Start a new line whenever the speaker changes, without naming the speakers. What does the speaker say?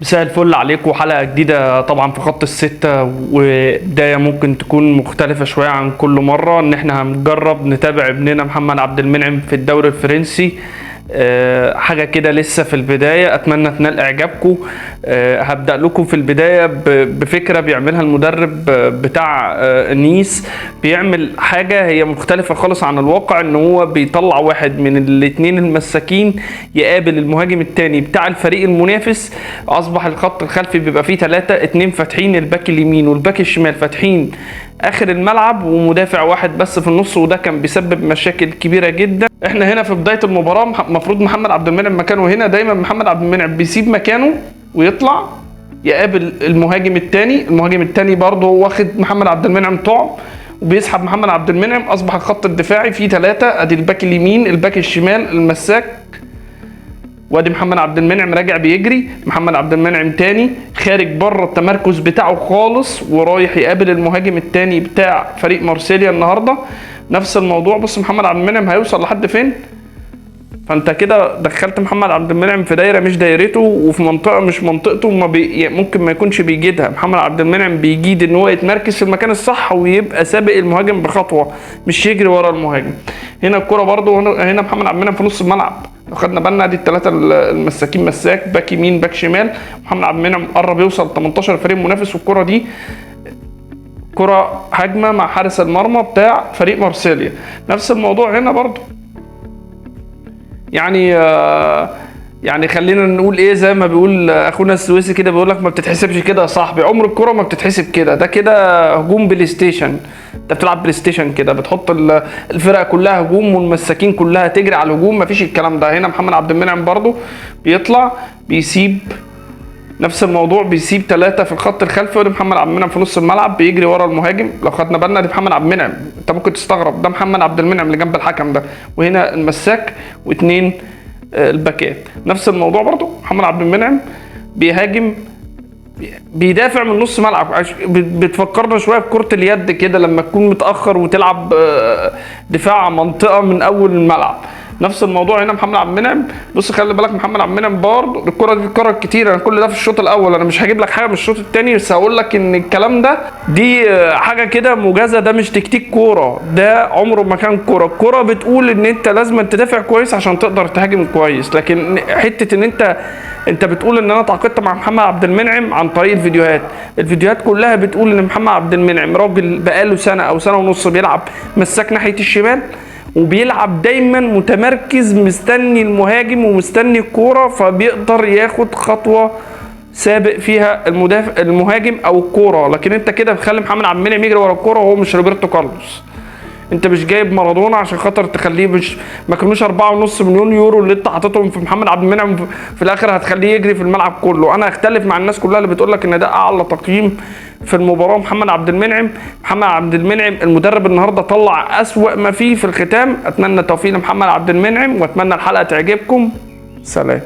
مساء الفل عليكم. حلقة جديدة طبعا في خط الستة، وبداية ممكن تكون مختلفة شوية عن كل مرة، ان احنا هنجرب نتابع ابننا محمد عبد المنعم في الدوري الفرنسي. حاجة كده لسه في البداية، اتمنى تنال اعجابكم. هبدأ لكم في البداية بفكرة بيعملها المدرب بتاع نيس. بيعمل حاجة هي مختلفة خالص عن الواقع، ان هو بيطلع واحد من الاتنين المساكين يقابل المهاجم التاني بتاع الفريق المنافس. اصبح الخط الخلفي بيبقى فيه 3، 2 فاتحين الباك اليمين والباك الشمال فاتحين اخر الملعب، ومدافع واحد بس في النص، وده كان بيسبب مشاكل كبيره جدا. احنا هنا في بدايه المباراه المفروض محمد عبد المنعم مكانه هنا. دايما محمد عبد المنعم بيسيب مكانه ويطلع يقابل المهاجم التاني برضه واخد محمد عبد المنعم طعم، وبيسحب محمد عبد المنعم. اصبح الخط الدفاعي فيه 3، ادي الباك اليمين، الباك الشمال، المساك، وادي محمد عبد المنعم راجع بيجري. محمد عبد المنعم تاني خارج بره التمركز بتاعه خالص، ورايح يقابل المهاجم التاني بتاع فريق مارسيليا النهارده. نفس الموضوع، بص محمد عبد المنعم هيوصل لحد فين. فانت كده دخلت محمد عبد المنعم في دايره مش دايرته، وفي منطقه مش منطقته، ممكن ما يكونش بيجيدها. محمد عبد المنعم بيجيد ان هو يتمركز في المكان الصح ويبقى سابق المهاجم بخطوه، مش يجري ورا المهاجم. هنا الكره برضو، هنا محمد عبد المنعم في نص الملعب. لو خدنا بالنا دي الثلاثه المساكين، مساك، باك يمين، باك شمال. محمد عبد المنعم قرب يوصل 18 الفريق المنافس، والكره دي كره هجمه مع حارس المرمى بتاع فريق مارسيليا. نفس الموضوع هنا برضو. يعني خلينا نقول ايه، زي ما بيقول اخونا السويسي كده، بيقول لك ما بتتحسبش كده يا صاحبي. عمر الكرة ما بتتحسب كده، ده كده هجوم بلاي ستيشن. انت بتلعب بلاي ستيشن كده، بتحط الفرقه كلها هجوم والمساكين كلها تجري على الهجوم، مفيش الكلام ده. هنا محمد عبد المنعم برضو بيطلع بيسيب نفس الموضوع، بيسيب 3 في الخط الخلفي، وده محمد عبد المنعم في نص الملعب بيجري ورا المهاجم. لو خدنا بالنا دي محمد عبد المنعم، انت ممكن تستغرب ده محمد عبد المنعم اللي جنب الحكم ده، وهنا المساك واثنين الباكات. نفس الموضوع برضو، محمد عبد المنعم بيهاجم، بيدافع من نص ملعب. بتفكرنا شويه بكره اليد كده، لما تكون متاخر وتلعب دفاع منطقه من اول الملعب. نفس الموضوع هنا محمد عبد المنعم. بص خلي بالك محمد عبد المنعم برضه الكره دي اتكررت كتير. انا كل ده في الشوط الاول، انا مش هجيب لك حاجه من الشوط الثاني، بس هقول لك ان الكلام ده دي حاجه كده مجازه، ده مش تكتيك كوره، ده عمره ما كان كوره. الكوره بتقول ان انت لازم تدافع كويس عشان تقدر تهاجم كويس، لكن حته ان انت بتقول ان انا تعاقدت مع محمد عبد المنعم عن طريق الفيديوهات كلها بتقول ان محمد عبد المنعم راجل بقاله سنه او سنه ونص بيلعب مساك ناحيه الشمال، وبيلعب دايما متمركز مستني المهاجم ومستني الكوره، فبيقدر ياخد خطوه سابق فيها المهاجم او الكوره. لكن انت كده بتخلي محمد عبد المنعم يجري ورا الكوره، وهو مش روبرتو كارلوس. انت مش جايب مارادونا عشان خاطر تخليه، مش ما كانوش 4.5 مليون يورو اللي انت حاططهم في محمد عبد المنعم في الاخر هتخليه يجري في الملعب كله. انا اختلف مع الناس كلها اللي بتقول لك ان ده اعلى تقييم في المباراه محمد عبد المنعم. محمد عبد المنعم المدرب النهارده طلع اسوأ ما فيه في الختام. اتمنى التوفيق لمحمد عبد المنعم، واتمنى الحلقه تعجبكم. سلام.